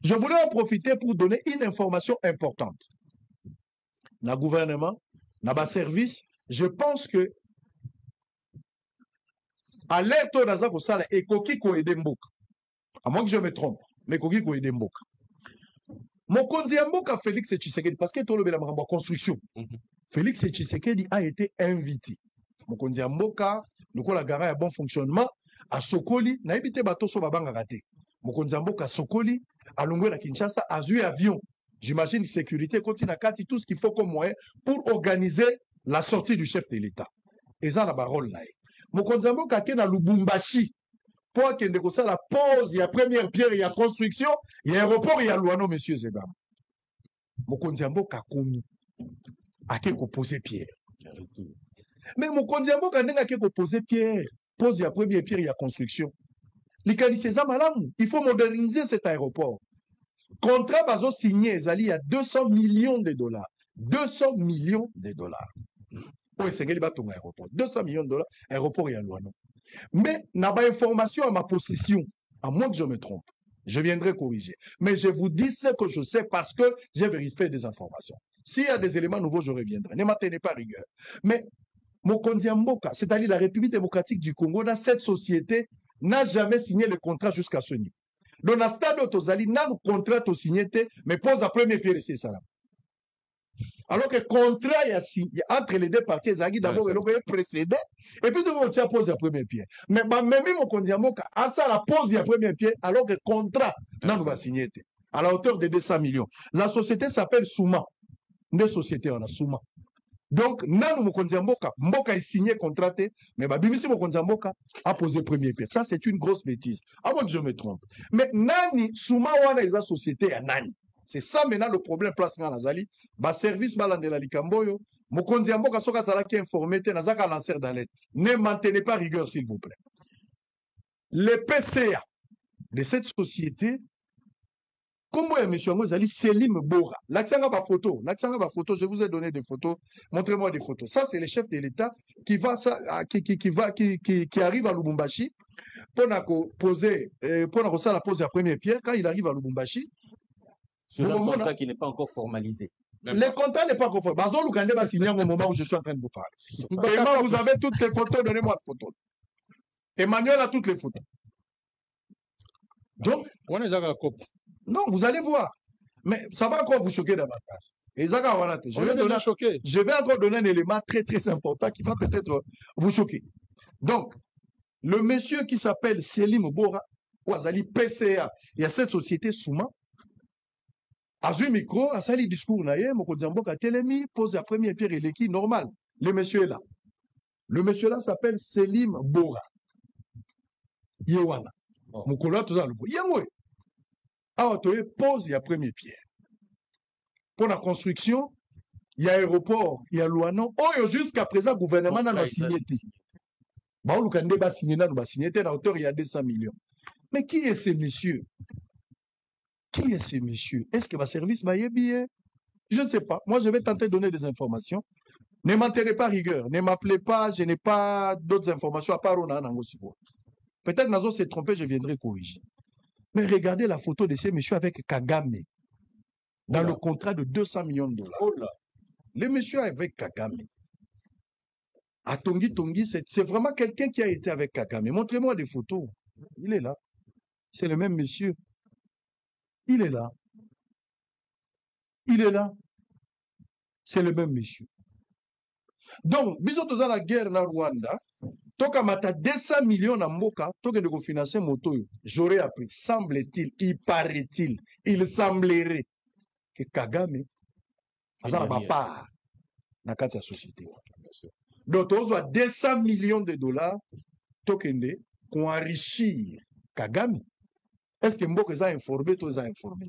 Je voulais en profiter pour donner une information importante. Dans le gouvernement, dans le service, je pense que alerte au Nazar Kosala et Koki Koede Mboka. À moins que je me trompe, mais Koki Koede Mboka. Mokonzi Mboka Félix Tshisekedi, parce que tout le monde a construction. Félix Tshisekedi a été invité. Mokonzi Mboka, le coup la gare a bon fonctionnement, à Sokoli, n'a évité bateau sur Babanga raté. Mokonzi Mboka Sokoli, à Longwe la Kinshasa, a eu avion. J'imagine sécurité, continue à tout ce qu'il faut comme moyen pour organiser la sortie du chef de l'État. Et ça, la parole là. Mokonzi Mboka qui est dans Lubumbashi, pour qu'il y ait la pause, il y a première pierre, il y a construction, il y a aéroport, il y a Luano, monsieur Zebam. Mokonzi Mboka a commis. À qui poser pierre. Mais Mokonzi Mboka a qui poser pierre. Pose la première pierre, il y a construction. Il faut moderniser cet aéroport. Contrat bazo signé, il y a 200 millions de dollars. 200 millions de dollars. Pour essayer de ton aéroport. 200 millions de dollars, aéroport et à Luano. Mais, n'a pas information à ma possession, à moins que je me trompe. Je viendrai corriger. Mais je vous dis ce que je sais parce que j'ai vérifié des informations. S'il y a des éléments nouveaux, je reviendrai. Ne m'attendez pas rigueur. Mais, Mokonzi Mboka, c'est-à-dire la République démocratique du Congo, dans cette société, n'a jamais signé le contrat jusqu'à ce niveau. Dans le stade de Tozali, n'a pas contrat signé, mais pose la première pierre ici, ça. Alors que le contrat entre les deux parties, d'abord, il est précédé, et puis on pose la première pierre. Mais même Mokonzi Mboka, à ça, la pose la première pierre, alors que le contrat n'a pas signé, à la hauteur de 200 millions. La société s'appelle Souma. Une société, on a Souma. Donc, Nanou Mokonzi Mboka, Mboka est signé contrat, mais Bimisi Mokonzi Mboka a posé première pierre. Ça, c'est une grosse bêtise. À moins que je me trompe. Mais Nani, Souma, Wana, est la société à Nani. C'est ça maintenant le problème place dans la Zali. Ba service balandela likamboyo. Mokonzi Mboka soka sala qui informé nazaka lanceur d'alerte. Ne maintenez pas rigueur s'il vous plaît. Les PCA de cette société, comment est monsieur Ngozali Selim Bora. L'accent à ma photo, je vous ai donné des photos. Montrez-moi des photos. Ça c'est le chef de l'État qui arrive à Lubumbashi pour poser la première pierre quand il arrive à Lubumbashi. Sur un contrat qui n'est pas encore formalisé. Le contrat n'est pas encore formalisé. Bazon Lukande va signer au moment où je suis en train de vous parler. Emma, vous avez toutes les photos, donnez-moi les photos. Emmanuel a toutes les photos. Donc, non, vous allez voir. Mais ça va encore vous choquer davantage. Je vais encore donner un élément très très important qui va peut-être vous choquer. Donc, le monsieur qui s'appelle Selim Bora, Ouazali PCA, il y a cette société Souma, a joué micro, a sali discours naïe, Mokonzi Mboka Telemi pose la première pierre et l'équipe normal. Le monsieur est là. Le monsieur là s'appelle Selim Bora. Yewana. Mokola tout ça le beau. Yemwe. Aotoye pose la première pierre. Pour la construction, il y a aéroport, il y a Luano. Oh, jusqu'à présent, le gouvernement n'a pas signé. Bah, on n'a pas signé, à hauteur, il y a 200 millions. Mais qui est ce monsieur? Qui est ce monsieur? Est-ce que ma service va y bien? Je ne sais pas. Moi, je vais tenter de donner des informations. Ne m'enterrez pas rigueur. Ne m'appelez pas. Je n'ai pas d'autres informations à part on a un angosibo. Peut-être Nazo s'est trompé, je viendrai corriger. Mais regardez la photo de ce monsieur avec Kagame. Dans le contrat de 200 millions de dollars. Oh là. Le monsieur avec Kagame. À Tongi Tongi, c'est vraiment quelqu'un qui a été avec Kagame. Montrez-moi des photos. Il est là. C'est le même monsieur. Il est là. Il est là. C'est le même monsieur. Donc, bisous dans la guerre na Rwanda, toka mata 200 millions na mboka, toka de financer moto. J'aurais appris, semble-t-il, il paraît-il, il semblerait que Kagame a pas part dans la société. Donc, on a 200 millions de dollars, tokende, qu'on enrichir Kagame. Est-ce que Mboka est informé, tous informé?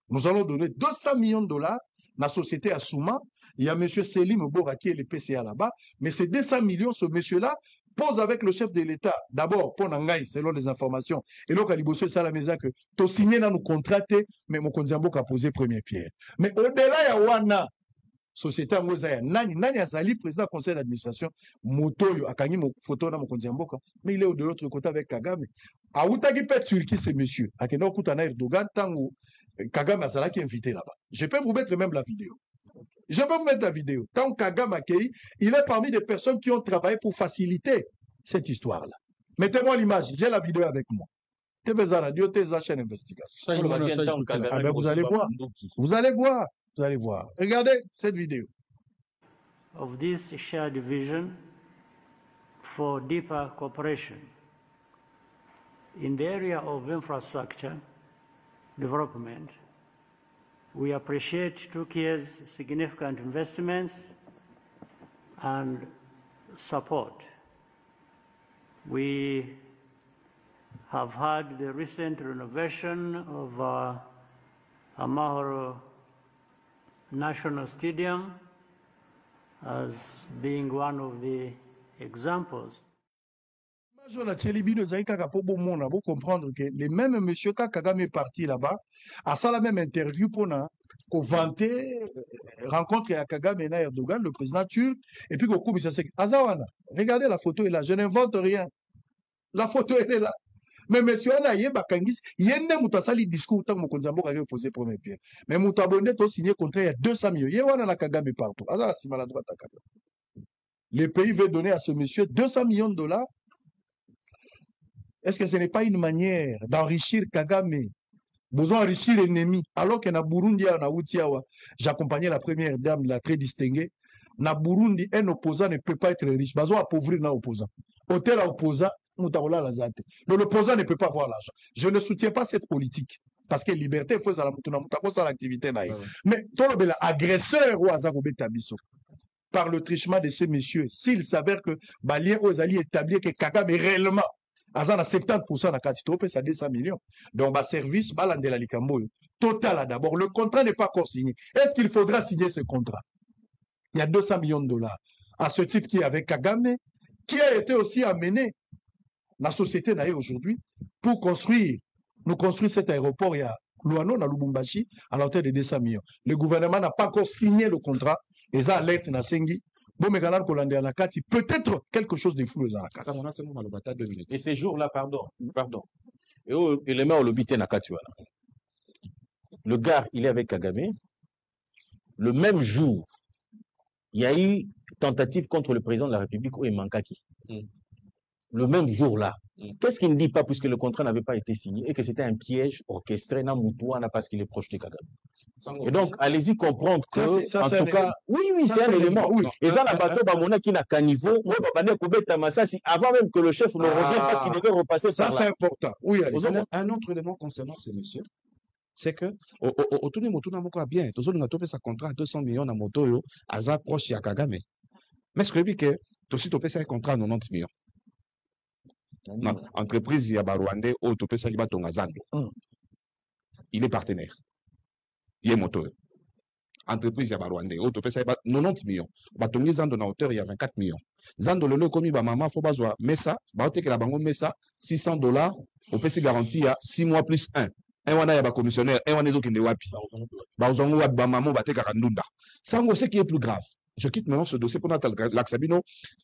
Nous allons donner 200 millions de dollars dans la société à Souma. Il y a M. Selim Bora qui est le PCA là-bas. Mais ces 200 millions, ce monsieur-là pose avec le chef de l'État. D'abord, pour Nangaï, selon les informations. Et donc, à Libosso, c'est à la maison que tu as signé dans nos contrats, mais Mokonzi Mboka a posé première pierre. Mais au-delà, il y a Wana. société yango eza ya nani nani azali président conseil d'administration moto oyo akangi photo na mokonzi ya mboka, mais il est de l'autre côté avec Kagame. Aoutaki pe Turquie ce monsieur akenda okuta na Erdogan tango Kagame azalaki invité là-bas. Je peux vous mettre même la vidéo. Je peux vous mettre la vidéo. Tant Kagame accueilli, il est parmi des personnes qui ont travaillé pour faciliter cette histoire-là. Mettez-moi l'image, j'ai la vidéo avec moi. TV Radio, TZ chaîne investigation. Vous allez voir. Vous allez voir. Vous allez voir. Regardez cette vidéo. Of this shared vision for deeper cooperation in the area of infrastructure development, we appreciate Turkey's significant investments and support. We have had the recent renovation of Amahoro National Stadium as being one of the examples. Vous comprendre que les mêmes monsieur quand Kagame est parti là-bas, à ça la même interview pour vanter rencontre à Kagame et Erdogan, le président turc, et puis qu'on ça c'est Azawana. Regardez la photo est là, je n'invente rien. La photo elle est là. Mais monsieur Anaye Bakangis, il y a un discours tant que Mokonzi ya Mboka avait posé première pierre. Mais Moutabonde a signé contrat il y a 200 millions. Il y a un Kagame partout. Azala si maladroite à Kagame. Le pays veut donner à ce monsieur 200 millions de dollars. Est-ce que ce n'est pas une manière d'enrichir Kagame? Besoin d'enrichir l'ennemi. Alors que na Burundi, na Outiawa, j'accompagnais la première dame, la très distinguée. Na Burundi, un opposant ne peut pas être riche. Besoin d'appauvrir un opposant. Hôtel à opposant, donc l'opposant ne peut pas avoir l'argent. Je ne soutiens pas cette politique. Parce que liberté, il faut l'activité. Mais tout le agresseur ou Azarobetabiso, par le trichement de ces messieurs, s'il s'avère que Balien aux alliés établir que Kagame est réellement Azan a 70% de Katitope, ça 200 millions. Donc, service, Balandela Likambo. Total, d'abord, le contrat n'est pas encore signé. Est-ce qu'il faudra signer ce contrat? Il y a 200 millions de dollars. À ce type qui est avec Kagame, qui a été aussi amené la société d'ailleurs aujourd'hui pour nous construire cet aéroport. Il y a Luano, à Lubumbashi, à la hauteur de 200 millions. Le gouvernement n'a pas encore signé le contrat. Et ça alerte na sengi. Peut-être quelque chose de flou. Et ces jours-là, pardon. Et les mains au lobité na Katuana. Le gars, il est avec Kagame. Le même jour, il y a eu tentative contre le président de la République, Ouemankaki. Le même jour-là. Qu'est-ce qu'il ne dit pas puisque le contrat n'avait pas été signé et que c'était un piège orchestré dans Moutouana parce qu'il est proche de Kagame. Et donc, allez-y comprendre que, en tout cas, oui, c'est un élément. Et ça, la bateau, Bamona qui n'a qu'un niveau, avant même que le chef ne revienne parce qu'il devait repasser ça. Ça, c'est important. Oui, un autre élément concernant ces messieurs, c'est que, au tout le bien, tout le monde a sa contrat à 200 millions à moto, à ça proche de Kagame. Mais ce que je dis que, tout de suite, un contrat à 90 millions. Non, entreprise il y a Rwandais au topé ça qui va ton Zando. Il est partenaire. Il est moteur. Entreprise il y a Rwandais au topé ça 90 millions. Batongi Zando na hauteur il y a 24 millions. Zando le commis ba maman faut bazwa mesa, ba ote que la bango mesa $600 au PC garantie il y a 6 mois plus 1. Un wana ya ba commissionnaire, un wana ezo kende wapi. Ba ozongo wapi ba maman ba te karandunda. Ça on sait qui est plus grave. Je quitte maintenant ce dossier pour l'Axabino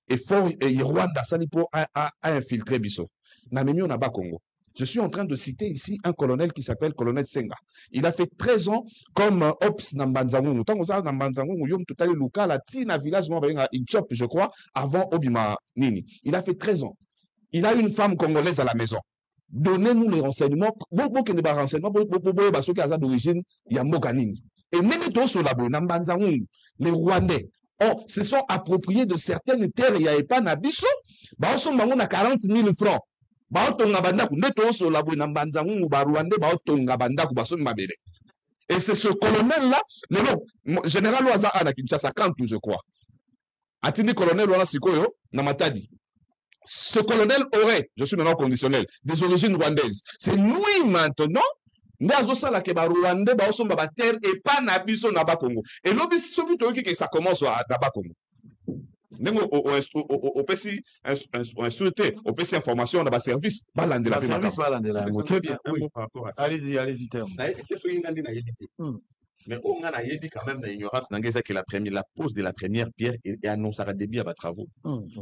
et fort et Rwanda Salipo a infiltré Bisso. Namemi on a bas Congo. Je suis en train de citer ici un colonel qui s'appelle colonel Senga. Il a fait 13 ans comme Ops Nambanzangu. Tant que ça Nambanzangu, yom tout à l'heure Luka, la Tina village, Inchop, je crois, avant Obima Nini. Il a fait 13 ans. Il a une femme congolaise à la maison. Donnez-nous les renseignements. Beaucoup de renseignements, beaucoup qui a d'origine, il y a Mokanini. Et même sur la Nambanzangu, les Rwandais. Se sont appropriés de certaines terres, il n'y avait pas Nabiso. Bah, on sont à 40 000 francs. Bah, on a bandaku, neto sur la Nambanzangu, bah, Rwandais, bah, on a bandaku, bah, son mabele. Et c'est ce colonel-là, le général Oaza à Kinshasa, Kantou, je crois. Atini colonel Oaza Sikoyo, Namatadi. Ce colonel aurait, je suis maintenant conditionnel, des origines rwandaises. C'est lui maintenant. Nazosala ke ba Rwanda ba osomba ba terre et pas na biso na ba Congo. Et lobi sobi to que ça commence à na ba Congo. Nengo au PC insulté, au PC information na ba service balandela service balandela. Très bien. Allez-y, terme. Mais on a quand même l'ignorance que la pose de la première pierre et annonce à début à vos travaux.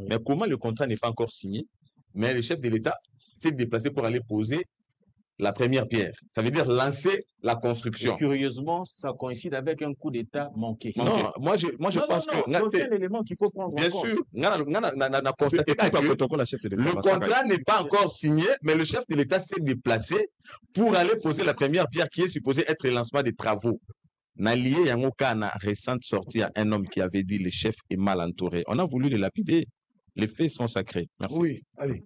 Mais comment le contrat n'est pas encore signé, mais le chef de l'État s'est déplacé pour aller poser la première pierre. Ça veut dire lancer la construction. Et curieusement, ça coïncide avec un coup d'État manqué. Non, moi je pense que c'est aussi un élément qu'il faut prendre en compte. Bien sûr, le contrat n'est pas encore signé, mais le chef de l'État s'est déplacé pour aller poser la première pierre qui est supposée être le lancement des travaux. Nalié Yangoka a récente sortie à un homme qui avait dit le chef est mal entouré. On a voulu le lapider. Les faits sont sacrés. Merci. Oui, allez.